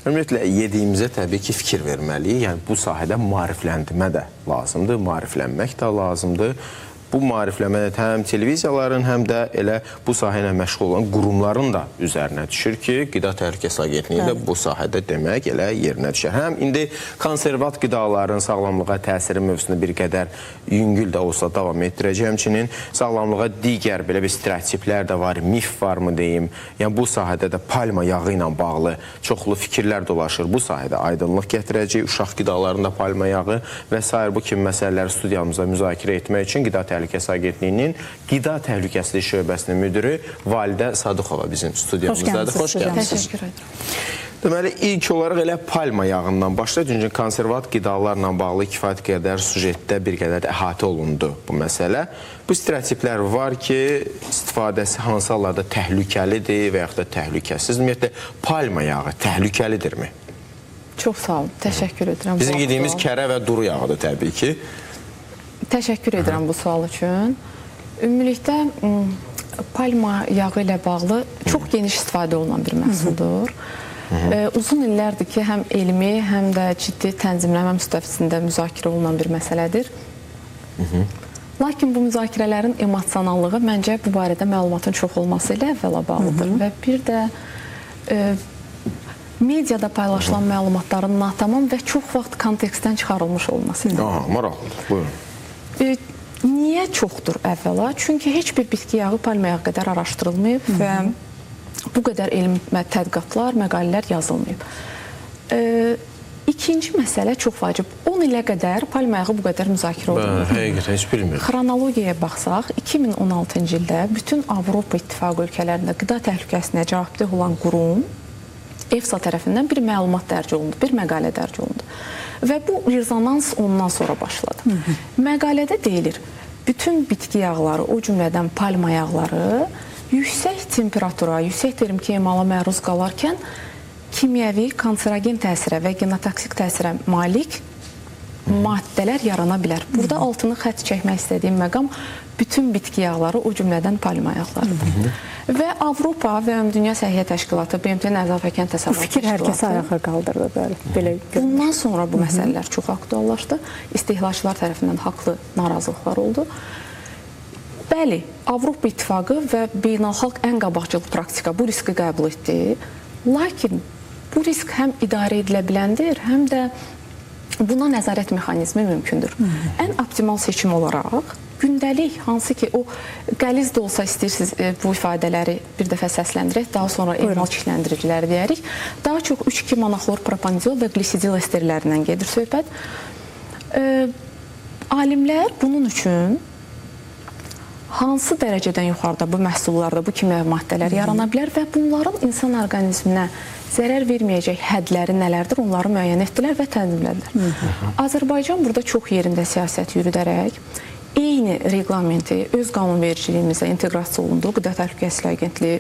Ümumiyyətlə, yediyimizə təbii ki, fikir verməliyik. Yəni, bu sahədə maarifləndirmə də lazımdır, maariflənmək də lazımdır. Bu maarifləmə həm televiziyaların, həm də elə bu sahə ilə məşğul olan qurumların da üzərinə düşür ki, Qida Təhlükəsizliyi Agentliyi də bu sahədə demək elə yerinə düşər. Həm indi konservat qidaların sağlamlığa təsiri mövzusunu bir qədər yüngül də olsa davam etdirəcək. Həmçinin sağlamlığa digər belə bir stereotiplər də var, mif varmı deyim. Yəni bu sahədə də palma yağı ilə bağlı çoxlu fikirlər dolaşır. Bu sahədə aydınlıq gətirəcək, uşaq qidalarında palma yağı və s. bu kimi məsələləri studiyamızda müzakirə etmək üçün Qida Təhlükəsizliyi Agentliyinin Qida Təhlükəsizliyi şöbəsinin müdürü Validə Sadıqova bizim studiyamızdadır. Xoş gəlmişsiniz. Təşəkkür edirəm. Deməli, ilk olaraq elə palma yağından başlayaq. Çünki konservat qidalarla bağlı kifayət qədər sujetdə bir qədər əhatə olundu bu məsələ. Bu stereotiplər var ki, istifadəsi hansı hallarda təhlükəlidir və yaxud da təhlükəsiz. Ümumiyyətlə, palma yağı təhlükəlidirmi? Çox sağ olun, təşəkkür edirəm. Bizim yediyimiz kərə və duru yağıdır təbii ki. Təşəkkür edirəm bu sual üçün. Ümumilikdə, palma yağı ilə bağlı çox geniş istifadə olunan bir məhsuldur. Uzun illərdir ki, həm elmi, həm də ciddi tənzimləmə müstəvisində müzakirə olunan bir məsələdir. Lakin bu müzakirələrin emosionallığı məncə bu barədə məlumatın çox olması ilə əvvəla bağlıdır. Və bir də mediada paylaşılan məlumatların natamam və çox vaxt kontekstdən çıxarılmış olması ilə. Maraqlıdır, buyurun. Niyə çoxdur əvvəla? Çünki heç bir bitki yağı palma yağı qədər araşdırılmayıb və bu qədər elmi tədqiqatlar, məqalələr yazılmayıb. İkinci məsələ çox vacib. 10 ilə qədər palma yağı bu qədər müzakirə olunur. Həqiqətən, heç bilmirəm. Xronologiyaya baxsaq, 2016-cı ildə bütün Avropa İttifaqı ölkələrində qida təhlükəsizliyinə cavabdeh olan qurum EFSA tərəfindən bir məlumat dərc olundu, bir məqalə dərc olundu. Və bu rezonans ondan sonra başladı. Məqalədə deyilir, bütün bitki yağları, o cümlədən palma yağları yüksək temperatura, yüksək termiki emala məruz qalarkən kimyəvi, kanserogen təsirə və genotoksik təsirə malik maddələr yarana bilər. Burada altını xətt çəkmək istədiyim məqam bütün bitki yağları, o cümlədən palma yağlarıdır. Və Avropa və Dünya Səhiyyə Təşkilatı, BMT Nəzarət və Kənd Təsərrüfatı Təşkilatı hər kəsi ayağa qaldırdı. Bundan sonra bu məsələlər çox aktuallaşdı. İstehlakçılar tərəfindən haqlı narazılıqlar oldu. Bəli, Avropa İttifaqı və beynəlxalq ən qabaqcıl praktika bu riski qəbul etdi. Lakin bu risk həm idarə edilə biləndir, həm də buna nəzarət mexanizmi mümkündür. Ən optimal seçim olaraq gündəlik, hansı ki o qəliz də olsa istəyirsiniz bu ifadələri bir dəfə səsləndirək, daha sonra emal çirkləndiriciləri deyərik. Daha çox 3,2 monoxlor propandiol və glisidil esterlərindən gedir söhbət. Alimlər bunun üçün hansı dərəcədən yuxarıda bu məhsullarda bu kimyəvi maddələr yarana bilər və bunların insan orqanizminə zərər verməyəcək hədləri nələrdir, onları müəyyən etdilər və tənzimlədilər. Azərbaycan burada çox yerində siyasət yürüdərək eyni reglamenti öz qanunvericiliyimizə inteqrasiya olunduğu Qida Təhlükəsizliyi Agentliyi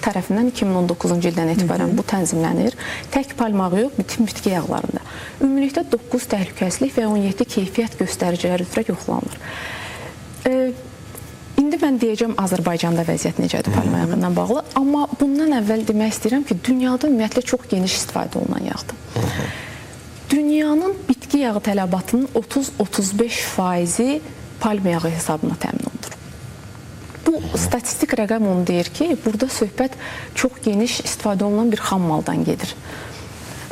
tərəfindən 2019-cu ildən etibarən bu tənzimlənir. Tək palma yağı yox, bütün bitki yağlarında. Ümumilikdə 9 təhlükəsizlik və 17 keyfiyyət göstəriciləri üzrə yoxlanılır. İndi mən deyəcəm Azərbaycanda vəziyyət necədir palma yağı ilə bağlı, amma bundan əvvəl demək istəyirəm ki, dünyada ümumiyyətlə çox geniş istifadə olunan yağdır. Dünyanın bitki yağı tələbatının 30-35% palma yağı hesabına təmin olunur. Bu statistik rəqəm onu deyir ki, burada söhbət çox geniş istifadə olunan bir xam maldan gedir.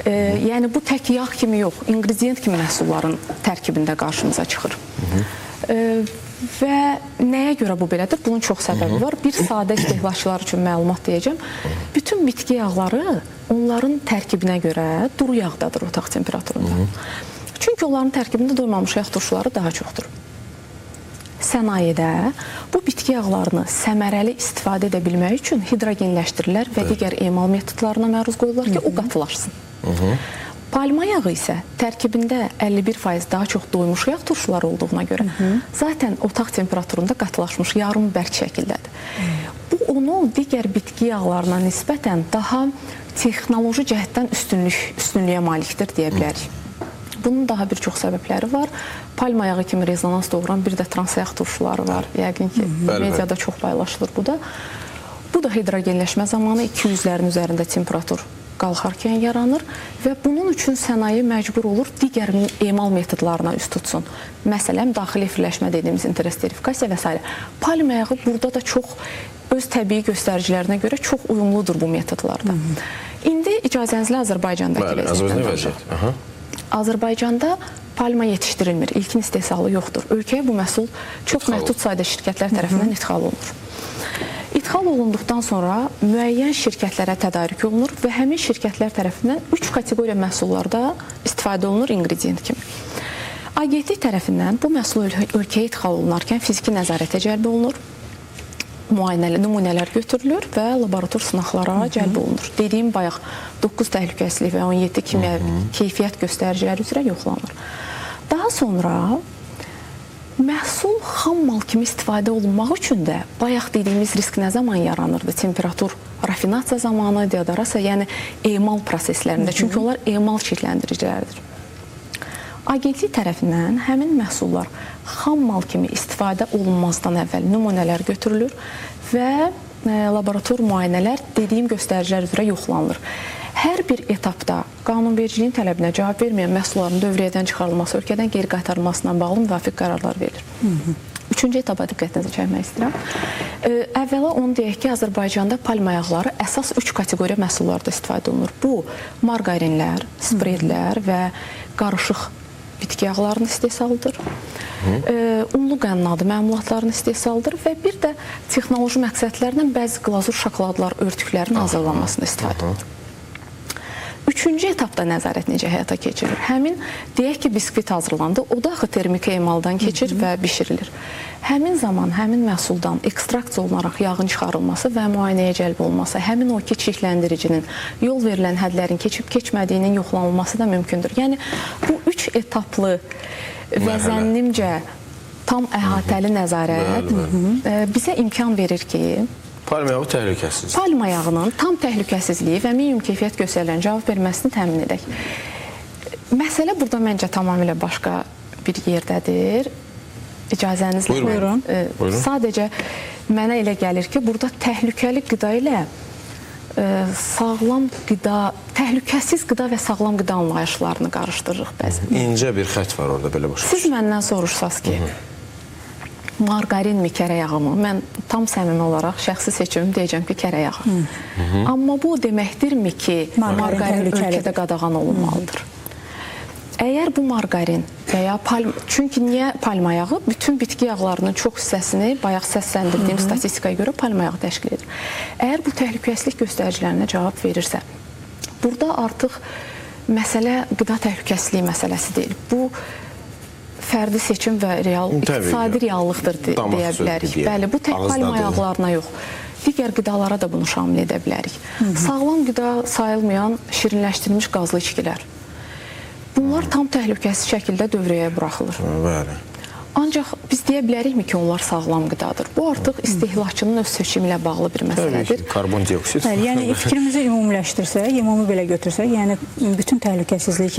Yəni bu tək yağ kimi yox, ingredient kimi məhsulların tərkibində qarşımıza çıxır. Və nəyə görə bu belədir? Bunun çox səbəbi var. Bir sadə istehlakçılar üçün məlumat deyəcəm. Bütün bitki yağları onların tərkibinə görə duru yağdadır otaq temperaturunda. Çünki onların tərkibində doymamış yağ turşuları daha çoxdur. Sənayedə bu bitki yağlarını səmərəli istifadə edə bilmək üçün hidrogenləşdirirlər və digər emal metodlarına məruz qoyurlar ki, o qatılaşsın. Palma yağı isə tərkibində 51% daha çox doymuş yağ turşuları olduğuna görə zaten otaq temperaturunda qatılaşmış, yarım bərk şəkildədir. Bu onu digər bitki yağlarına nisbətən daha texnoloji cəhətdən üstünlüyə malikdir deyə bilərik. Bunun daha bir çox səbəbləri var. Palma yağı kimi rezonans doğuran bir də transyağ turşuları var. Yəqin ki, mediada çox paylaşılır bu da. Bu da hidrogenləşmə zamanı 200-lərin üzərində temperatur qalxarkən yaranır və bunun üçün sənaye məcbur olur digər emal metodlarına üst tutsun. Məsələn, daxili efirləşmə dediyimiz interesterifikasiya və s. Palma yağı burada da çox öz təbii göstəricilərinə görə çox uyumludur bu metodlarda. İndi icazənizlə Azərbaycandakı vəziyyətdən. Azərbaycanda palma yetişdirilmir, ilkin istehsalı yoxdur. Ölkəyə bu məhsul çox məhdud sayda şirkətlər tərəfindən ixal olunur. İdxal olunduqdan sonra müəyyən şirkətlərə tədarük olunur və həmin şirkətlər tərəfindən 3 kateqoriya məhsullarda istifadə olunur ingredient kimi. Agentlik tərəfindən bu məhsul ölkəyə idxal olunarkən fiziki nəzarətə cəlb olunur, nümunələr götürülür və laborator sınaqlara cəlb olunur. Dediyim bayaq 9 təhlükəsizlik və 17 keyfiyyət göstəriciləri üzrə yoxlanılır. Daha sonra məhsul xam mal kimi istifadə olunmaq üçün də bayaq dediyimiz risk nə zaman yaranırdı? Temperatur, rafinasiya zamanı, deodorasiya, yəni emal proseslərində. Çünki onlar emal çirkləndiricilərdir. Agentlik tərəfindən həmin məhsullar xam mal kimi istifadə olunmazdan əvvəl nümunələr götürülür və laborator müayinələr dediyim göstəricilər üzrə yoxlanılır. Hər bir etapda qanunvericiliyin tələbinə cavab verməyən məhsulların dövriyyədən çıxarılması, ölkədən geri qaytarılmasına bağlı müvafiq qərarlar verilir. Üçüncü etaba diqqətinizi çəkmək istəyirəm. Əvvəla onu deyək ki, Azərbaycanda palma yağları əsas 3 kateqoriya məhsullarda istifadə olunur. Bu, margarinlər, spreylər və qarışıq bitki yağlarının istehsalıdır. Unlu qənnadı məmulatların istehsalıdır və bir də texnoloji məqsədlərlə bəzi glazur şokoladlar örtüklərinin hazırlanmasında istifadə olunur. Üçüncü etapda nəzarət necə həyata keçirilir? Həmin, deyək ki, biskvit hazırlandı, o da axı termiki emaldan keçir və bişirilir. Həmin zaman, həmin məhsuldan ekstraksiya olunaraq yağın çıxarılması və müayinəyə cəlb olunması, həmin o ki, çirkləndiricinin yol verilən hədlərin keçib-keçmədiyinin yoxlanılması da mümkündür. Yəni, bu 3 etaplı və zənnimcə tam əhatəli nəzarət bizə imkan verir ki, palma yağı təhlükəsiz. Palma yağının tam təhlükəsizliyi və minimum keyfiyyət göstərilən cavab verməsini təmin edək. Məsələ burada məncə tamamilə başqa bir yerdədir. İcazənizlə. Buyurun. Sadəcə mənə elə gəlir ki, burada təhlükəli qida ilə sağlam qida, təhlükəsiz qida və sağlam qida anlayışlarını qarışdırırıq bəzən. İncə bir xətt var orada, belə başa. Siz məndən soruşsaz ki, margarinmi, kərə yağımı? Mən tam səmimi olaraq şəxsi seçimim deyəcəm ki, kərə yağı. Amma bu deməkdirmi ki, margarin ölkədə qadağan olunmalıdır? Əgər bu margarin və ya çünki niyə palma yağı? Bütün bitki yağlarının çox hissəsini bayaq səsləndirdiyim statistikaya görə palma yağı təşkil edir. Əgər bu təhlükəsizlik göstəricilərinə cavab verirsə, burada artıq məsələ qida təhlükəsizliyi məsələsi deyil. Bu fərdi seçim və real iqtisadi reallıqdır deyə bilərik. Bəli, bu tək palma yağlarına yox, digər qidalara da bunu şamil edə bilərik. Sağlam qida sayılmayan şirinləşdirilmiş qazlı içkilər. Bunlar tam təhlükəsiz şəkildə dövrəyə buraxılır. Bəli. Ancaq biz deyə bilərikmi ki, onlar sağlam qidadır? Bu artıq istehlakçının öz seçimi ilə bağlı bir məsələdir. Təbii ki, karbon dioksid. Bəli, yəni fikrimizi ümumiləşdirsək, ümumi belə götürsək, yəni bütün təhlükəsizlik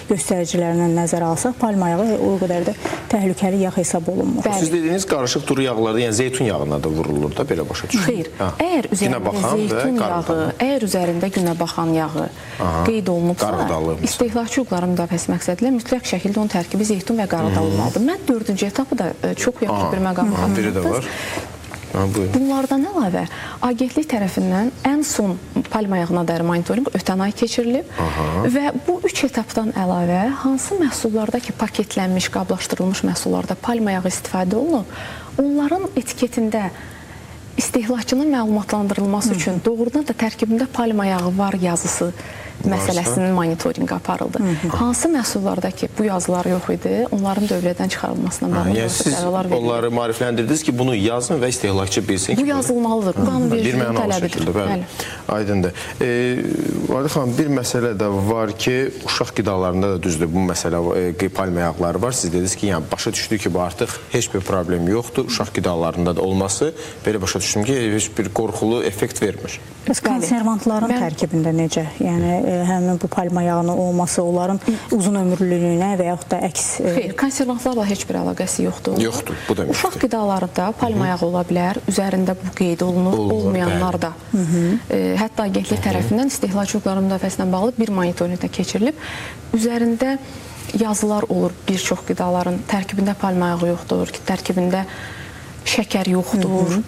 göstəricilərindən nəzərə alsaq, palma yağı o qədər də təhlükəli yağ hesab olunmur. Siz dediyiniz qarışıq duru yağlarda, yəni zeytun yağına da vurulur da, belə başa düşün. Xeyr, əgər üzərində zeytun yağı, əgər üzərində günə baxan yağı qeyd olunubsa, istehlakçı hüquqları müdafiəsi məqsədilə mütləq şəkildə onun tərkibi zeytun və qaradal olmalıdır. Mən 4-cü etapı da çox yaxşı bir məqam xatırladınız. Bunlardan əlavə, agentlik tərəfindən ən son palma yağına dair monitorinq ötən ay keçirilib və bu 3 etapdan əlavə hansı məhsullarda ki, paketlənmiş, qablaşdırılmış məhsullarda palma yağı istifadə olunub, onların etiketində istehlakçının məlumatlandırılması üçün doğrudan da tərkibində palma yağı var yazısı məsələsinin monitorinqi aparıldı. Hansı məhsullarda ki, bu yazılar yox idi, onların dövrədən çıxarılmasına bağlı qərarlar verildi. Onları maarifləndirdiniz ki, bunu yazın və istehlakçı bilsin ki, bu yazılmalıdır. Bu qanunvericiliyin tələbidir. Aydındır. Validə xanım, bir məsələ də var ki, uşaq qidalarında da düzdür bu məsələ, palma yağları var. Siz dediniz ki, başa düşdü ki, bu artıq heç bir problem yoxdur. Uşaq qidalarında da olması, belə başa düşdüm ki, heç bir qorxulu effekt vermir. Konservantların tərkibində necə? Yəni, həmin bu palma yağının olması onların uzun ömürlülüyünə və yaxud da əks... Xeyr, konservantlarla heç bir əlaqəsi yoxdur. Yoxdur, bu da Uşaq qidalarında palma yağı ola bilər, üzərində bu qeyd olunur, olmayanlar da. Hətta agentlik tərəfindən istehlakçı hüquqları müdafiəsinə bağlı bir monitorinqdə keçirilib. Üzərində yazılar olur bir çox qidaların, tərkibində palma yağı yoxdur, tərkibində şəkər yoxdur,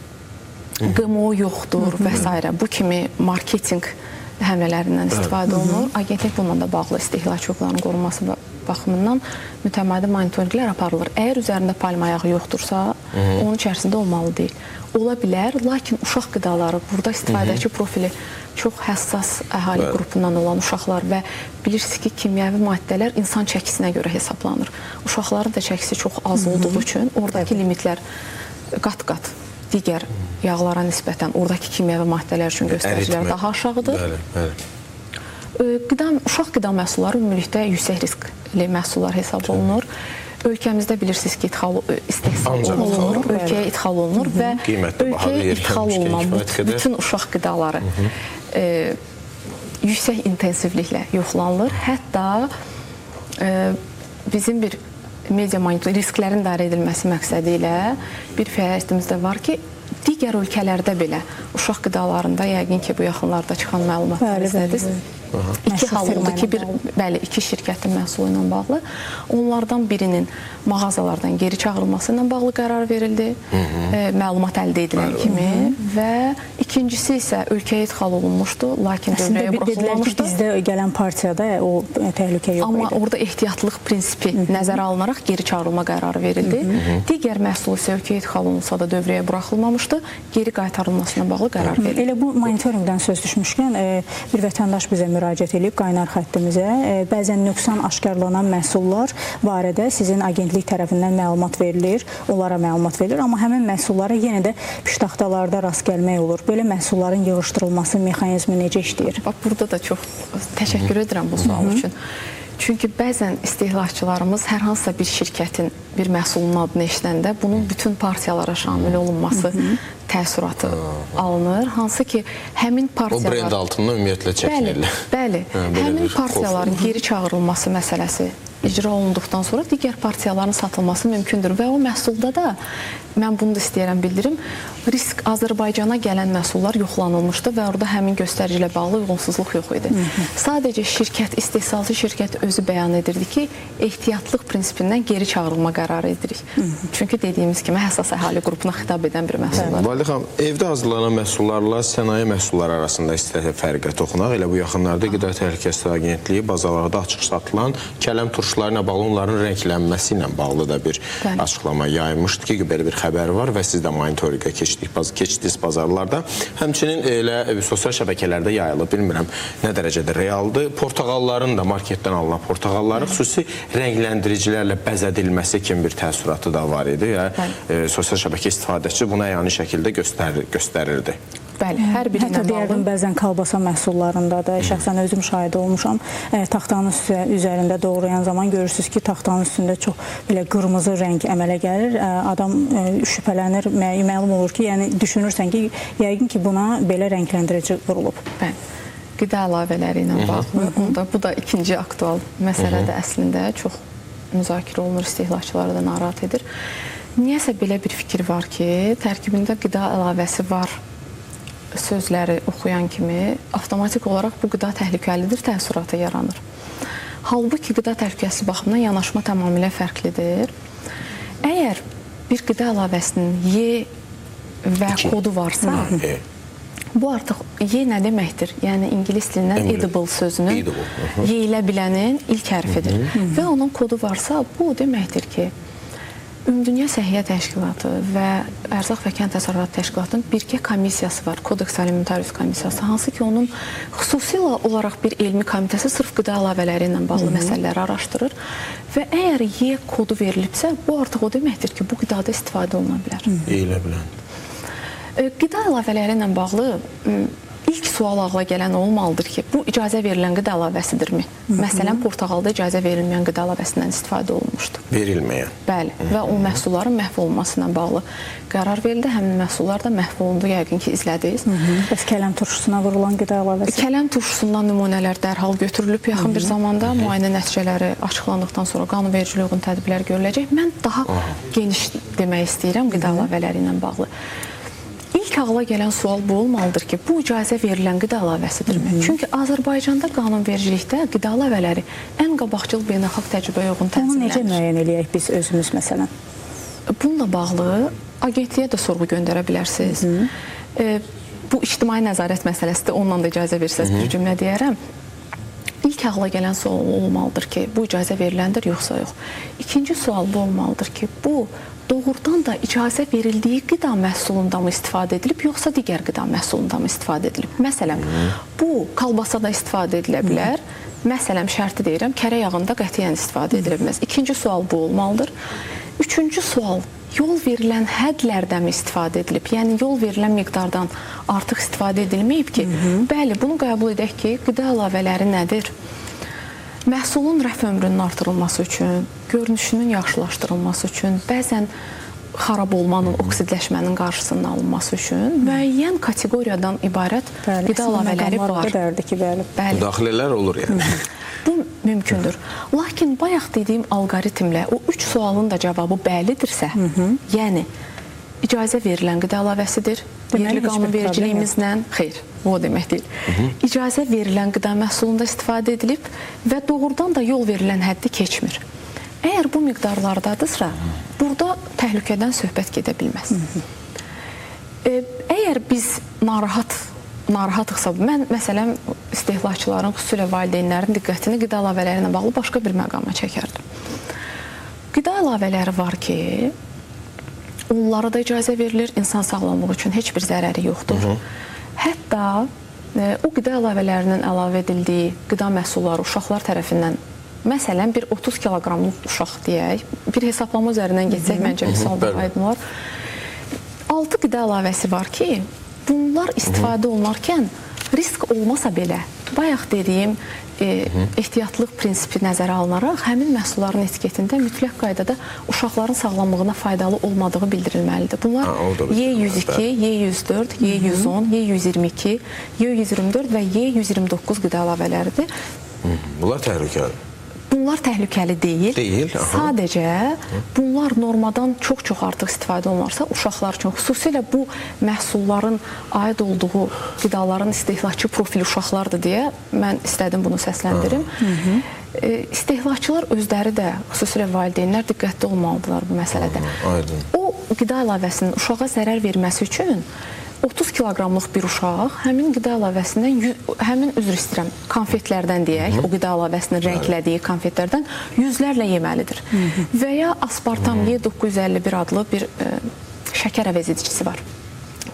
GMO yoxdur və s. Bu kimi marketinq həmlələrindən istifadə olunur. Agentlik bununla da bağlı istehlakçı hüquqlarının qorunması baxımından mütəmadi monitorinqlər aparılır. Əgər üzərində palma yağı yoxdursa, onun içərisində olmalı deyil. Ola bilər, lakin uşaq qidaları, burada istifadəçi profili çox həssas əhali qrupundan olan uşaqlar və bilirsiniz ki, kimyəvi maddələr insan çəkisinə görə hesablanır. Uşaqların da çəkisi çox az olduğu üçün oradakı limitlər qat-qat digər yağlara nisbətən oradakı kimyəvi maddələr üçün göstəricilər daha aşağıdır. Uşaq qida məhsulları ümumilikdə yüksək riskli məhsullar hesab olunur. Ölkəmizdə bilirsiniz ki, istehsal olunur, ölkəyə idxal olunur və ölkəyə idxal olunan bütün uşaq qidaları yüksək intensivliklə yoxlanılır. Hətta bizim bir media monitorinq risklərin idarə edilməsi məqsədi ilə bir fəaliyyətimiz də var ki, digər ölkələrdə belə uşaq qidalarında yəqin ki, bu yaxınlarda çıxan məlumatlar izlədiniz. İki hal oldu ki, iki şirkətin məhsulu ilə bağlı. Onlardan birinin mağazalardan geri çağırılması ilə bağlı qərar verildi, məlumat əldə edilən kimi və ikincisi isə ölkəyə idxal olunmuşdu, lakin dövrəyə buraxılmamışdı. Bizdə gələn partiyada o təhlükə yox idi. Amma orada ehtiyatlıq prinsipi nəzərə alınaraq geri çağırılma qərarı verildi. Digər məhsul isə ölkəyə idxal olunsa da dövrəyə buraxılmamışdı, geri qaytarılmasına bağlı qərar verildi. Elə bu monitorinqdən söz düşmüşkən bir vətəndaş bizə müraciət edib qaynar xəttimizə. Bəzən nöqsan aşkarlanan məhsullar barədə sizin agentlik tərəfindən məlumat verilir, onlara məlumat verilir, amma həmin məhsullara yenə də piştaxtalarda rast gəlmək olur. Belə məhsulların yığışdırılması mexanizmi necə işləyir? Bax, burada da çox təşəkkür edirəm bu sual üçün. Çünki bəzən istehlakçılarımız hər hansısa bir şirkətin bir məhsulunun adını eşidəndə bunun bütün partiyalara şamil olunması təəssüratı alınır. Hansı ki, həmin partiyalar... O brend altından ümumiyyətlə çəkinirlər. Bəli, həmin partiyaların geri çağırılması məsələsi icra olunduqdan sonra digər partiyaların satılması mümkündür və o məhsulda da, mən bunu da istəyərəm bildirim, risk Azərbaycana gələn məhsullar yoxlanılmışdı və orada həmin göstəricilə bağlı uyğunsuzluq yox idi. Sadəcə şirkət, istehsalçı şirkət özü bəyan edirdi ki, ehtiyatlıq prinsipindən geri çağırılma qərarı edirik. Çünki dediyimiz kimi həssas əhali qrupuna xitab edən bir məhsullar. Validə xanım, evdə hazırlanan məhsullarla sənaye məhsulları arasında istəyək fərqə toxunaq. Elə bu yaxınlarda Qida Təhlükəsizliyi Agentliyi bazalarda açıq satılan kələm turşuları ilə bağlı onların rənglənməsi ilə bağlı da bir açıqlama yaymışdı ki, belə bir xəbər var və siz də monitorinqə keçdiniz bazarlarda. Həmçinin elə sosial şəbəkələrdə yayılıb, bilmirəm nə dərəcədə realdır. Portağalların da marketdən alınan portağalların xüsusi rəngləndiricilərlə bəzədilməsi kimi bir təəssüratı da var idi. Sosial şəbəkə istifadəçisi buna əyani şəkildə göstərirdi. Bəli, hər birindən bağlı. Hətta deyərdim, bəzən kalbasa məhsullarında da, şəxsən özüm şahid olmuşam, taxtanın üzərində doğrayan zaman görürsünüz ki, taxtanın üstündə çox belə qırmızı rəng əmələ gəlir. Adam şübhələnir, məlum olur ki, yəni düşünürsən ki, yəqin ki, buna belə rənglendirici vurulub. Bəli, qida əlavələri ilə bağlı. Bu da ikinci aktual məsələdə əslində çox müzakirə olunur, istehlakçıları da narahat edir. Niyəsə belə bir fikir var ki, tərkibində qida əlavəsi var sözləri oxuyan kimi avtomatik olaraq bu qida təhlükəlidir təəssüratı yaranır. Halbuki qida təhlükəsizliyi baxımından yanaşma tamamilə fərqlidir. Əgər bir qida əlavəsinin Y və kodu varsa, bu artıq Y nə deməkdir? Yəni ingilis dilindən edible sözünün yeyilə bilənin ilk hərfidir. Və onun kodu varsa, bu deməkdir ki, Ümumdünya Səhiyyə Təşkilatı və Ərzaq və Kənd Təsərrüfatı Təşkilatının birgə komissiyası var, Kodeks Alimentarius komissiyası, hansı ki, onun xüsusilə olaraq bir elmi komitəsi sırf qida əlavələri ilə bağlı məsələləri araşdırır və əgər Y kodu verilibsə, bu artıq o deməkdir ki, bu qidada istifadə oluna bilər. Yeyilə bilən. Qida əlavələri ilə bağlı İlk sual ağla gələn olmalıdır ki, bu icazə verilən qida əlavəsidirmi? Məsələn, portağalda icazə verilməyən qida əlavəsindən istifadə olunmuşdu. Verilməyən. Bəli, və o məhsulların məhv olmasına bağlı qərar verildi. Həmin məhsullar da məhv olundu, yəqin ki, izlədiniz. Bəs kələm turşusuna vurulan qida əlavəsi? Kələm turşusundan nümunələr dərhal götürülüb yaxın bir zamanda. Müayinə nəticələri açıqlandıqdan sonra qanunvericiliyə uyğun tədbirlər görüləcək. Mən daha geniş demək istəyirəm qida əlavələri ilə bağlı. İlk ağla gələn sual bu olmalıdır ki, bu icazə verilən qida əlavəsidirmi? Çünki Azərbaycanda qanunvericilikdə qida əlavələri ən qabaqcıl beynəlxalq təcrübəyə uyğun Onu necə tənzimlənir. müəyyən eləyək biz özümüz məsələn? Bununla bağlı agentliyə də sorğu göndərə bilərsiniz. Bu ictimai nəzarət məsələsidir, ondan da icazə versəz bir cümlə deyərəm. İlk ağla gələn sual olmalıdır ki, bu icazə veriləndir, yoxsa yox. İkinci sual bu olmalıdır ki, bu doğrudan da icazə verildiyi qida məhsulundan mı istifadə edilib, yoxsa digər qida məhsulundan mı istifadə edilib? Məsələn, bu kalbasada istifadə edilə bilər. Məsələn, şərti deyirəm, kərə yağında qətiyyən istifadə edilə bilməz. İkinci sual bu olmalıdır. Üçüncü sual, yol verilən hədlərdən mi istifadə edilib? Yəni, yol verilən miqdardan artıq istifadə edilməyib ki, bəli, bunu qəbul edək ki, qida əlavələri nədir? Məhsulun rəf ömrünün artırılması üçün, görünüşünün yaxşılaşdırılması üçün, bəzən xarab olmanın, oksidləşmənin qarşısının alınması üçün müəyyən kateqoriyadan ibarət qida əlavələri var. Bəli. Müdaxilələr olur yəni. Bu mümkündür. Lakin bayaq dediyim alqoritmlə o 3 sualın da cavabı bəlidirsə, yəni icazə verilən qida əlavəsidir, yerli qanunvericiliyimizlə, xeyr, o demək deyil. İcazə verilən qida məhsulunda istifadə edilib və doğrudan da yol verilən həddi keçmir. Əgər bu miqdarlardadırsa, burada təhlükədən söhbət gedə bilməz. Əgər biz narahatıqsa, mən məsələn istehlakçıların, xüsusilə valideynlərin diqqətini qida əlavələri ilə bağlı başqa bir məqama çəkərdim. Qida əlavələri var ki, onlara da icazə verilir, insan sağlamlığı üçün heç bir zərəri yoxdur. Hətta o qida əlavələrinin əlavə edildiyi qida məhsulları uşaqlar tərəfindən, məsələn, bir 30 kiloqramlıq uşaq deyək, bir hesablama üzərindən geçsək, məncə misalda aydın olar. 6 qida əlavəsi var ki, bunlar istifadə olunarkən risk olmasa belə, bayaq dediyim ehtiyatlıq prinsipi nəzərə alınaraq həmin məhsulların etiketində mütləq qaydada uşaqların sağlamlığına faydalı olmadığı bildirilməlidir. Bunlar Y102, Y104, Y110, Y122, Y124 və Y129 qida əlavələridir. Bunlar təhlükəlidir. Bunlar təhlükəli deyil. Sadəcə bunlar normadan çox-çox artıq istifadə olunarsa uşaqlar üçün, xüsusilə bu məhsulların aid olduğu qidaların istehlakçı profili uşaqlardır deyə mən istədim bunu səsləndirim. İstehlakçılar özləri də, xüsusilə valideynlər diqqətli olmalıdırlar bu məsələdə. O qida əlavəsinin uşağa zərər verməsi üçün 30 kiloqramlıq bir uşaq həmin qida əlavəsindən, üzr istəyirəm, konfetlərdən deyək, o qida əlavəsinin rənglədiyi konfetlərdən yüzlərlə yeməlidir. Və ya aspartam Y951 adlı bir şəkər əvəzedicisi var.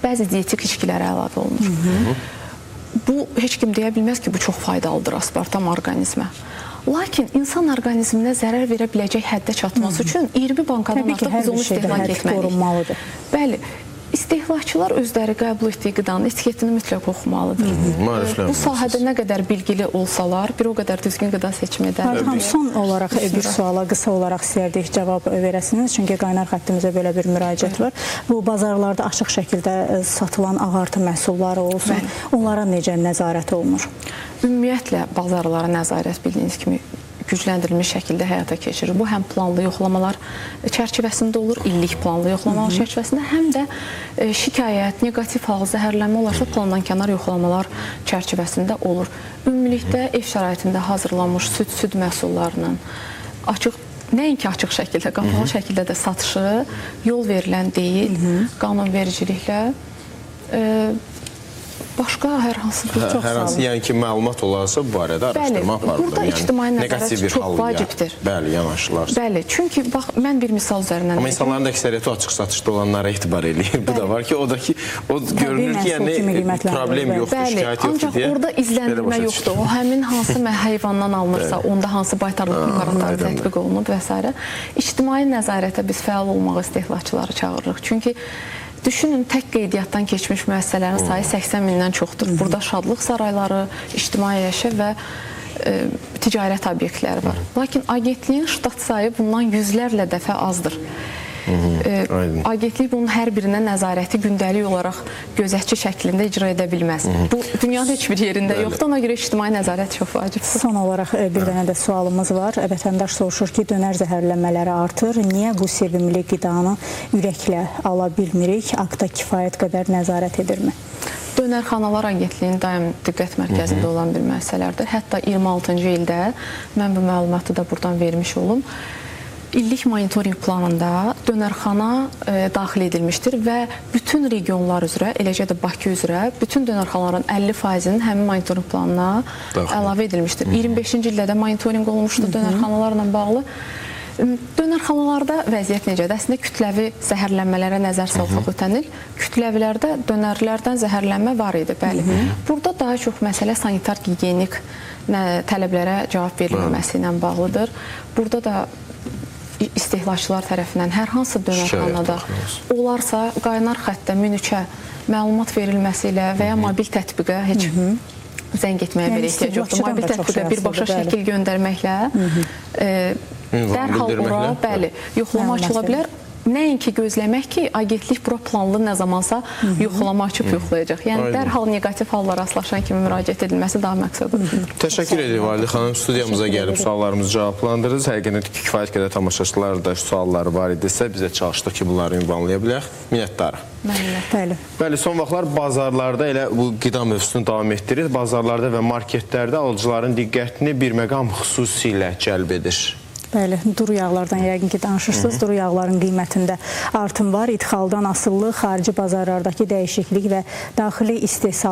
Bəzi dietik içkilərə əlavə olunur. Bu, heç kim deyə bilməz ki, bu çox faydalıdır aspartam orqanizmə. Lakin insan orqanizminə zərər verə biləcək həddə çatması üçün 20 bankadan artıq biz onu istehlak etməliyik. Bəli. İstehlakçılar özləri qəbul etdiyi qidanın etiketini mütləq oxumalıdır. Bu sahədə nə qədər bilgili olsalar, bir o qədər düzgün qida seçimi edərlər. Son olaraq bir suala qısa olaraq istəyərdik cavab verəsiniz. Çünki qaynar xəttimizə belə bir müraciət var. Bu bazarlarda açıq şəkildə satılan ağartı məhsulları olsun, onlara necə nəzarət olunur? Ümumiyyətlə, bazarlara nəzarət bildiyiniz kimi gücləndirilmiş şəkildə həyata keçirir. Bu, həm planlı yoxlamalar çərçivəsində olur, illik planlı yoxlamalar çərçivəsində, həm də şikayət, negativ hal, zəhərlənmə olarsa plandan kənar yoxlamalar çərçivəsində olur. Ümumilikdə ev şəraitində hazırlanmış süd məhsullarının nəinki açıq şəkildə, qapalı şəkildə də satışı yol verilən deyil, qanunvericiliklə başqa hər hansı bir çox hər hansı yəni ki, məlumat olarsa bu barədə araşdırma aparılır. Burada ictimai nəzarət çox vacibdir. Bəli, yanaşılar. Bəli, çünki bax, mən bir misal üzərindən amma insanların da əksəriyyəti açıq satışda olanlara etibar eləyir. Bu da var ki, o görünür ki, yəni problem yoxdur, şikayət yoxdur ancaq orada izləndirmə yoxdur. O həmin hansı heyvandan alınırsa, onda hansı baytarlıq preparatları tətbiq olunub və s. İctimai nəzarətə biz fəal olmağı istehlakçıları çağırırıq. Çünki Düşünün, tək qeydiyyatdan keçmiş müəssisələrin sayı 80 mindən çoxdur. Burada şadlıq sarayları, ictimai əşya və ticarət obyektləri var. Lakin agentliyin ştat sayı bundan yüzlərlə dəfə azdır. Agentlik bunun hər birinə nəzarəti gündəlik olaraq gözətçi şəklində icra edə bilməz. Bu dünyanın heç bir yerində yoxdur, ona görə ictimai nəzarət çox vacibdir. Son olaraq bir dənə də sualımız var. Vətəndaş soruşur ki, dönər zəhərlənmələri artır. Niyə bu sevimli qidanı ürəklə ala bilmirik? Akta kifayət qədər nəzarət edirmi? Dönərxanalar Agentliyinin daim diqqət mərkəzində olan bir məsələlərdir. Hətta 26-cı ildə mən bu məlumatı da buradan vermiş olum. İllik monitorinq planında dönərxana daxil edilmişdir və bütün regionlar üzrə, eləcə də Bakı üzrə bütün dönərxanaların 50%-nin həmin monitorinq planına əlavə edilmişdir. 25-ci ildə də monitorinq olmuşdur dönərxanalarla bağlı. Dönərxanalarda vəziyyət necədir? Əslində kütləvi zəhərlənmələrə nəzər salsaq ötən il, kütləvilərdə dönərlərdən zəhərlənmə var idi, bəli. Burada daha çox məsələ sanitar gigiyenik tələblərə cavab verilməməsi ilə bağlıdır. Burada da istehlakçılar tərəfindən hər hansı dönərxanada olarsa, qaynar xəttə, münüçə məlumat verilməsi ilə və ya mobil tətbiqə heç zəng etməyə belə ehtiyac yoxdur. Mobil tətbiqə birbaşa şəkil göndərməklə dərhal ora, bəli, yoxlama açıla bilər. Nəinki gözləmək ki, agentlik bura planlı nə zamansa yoxlama açıb yoxlayacaq. Yəni, dərhal negativ hallar rastlaşan kimi müraciət edilməsi daha məqsədidir. Təşəkkür edirik Validə xanım. Studiyamıza gəlib suallarımızı cavablandırırız. Həqiqətən ki, kifayət qədər tamaşaçılar da sualları var idisə, bizə çalışdıq ki, bunları ünvanlaya bilək. Minnətdarıq. Bəli, son vaxtlar bazarlarda elə bu qida mövzusunu davam etdirir. Bazarlarda və marketlərdə alıcıların diqqətini bir məqam xüsusilə cəlb edir. Bəli, duru yağlardan yəqin ki, danışırsınız. Duru yağların qiymətində artım var. İdxaldan asılı, xarici bazarlardakı dəyişiklik və daxili istehsal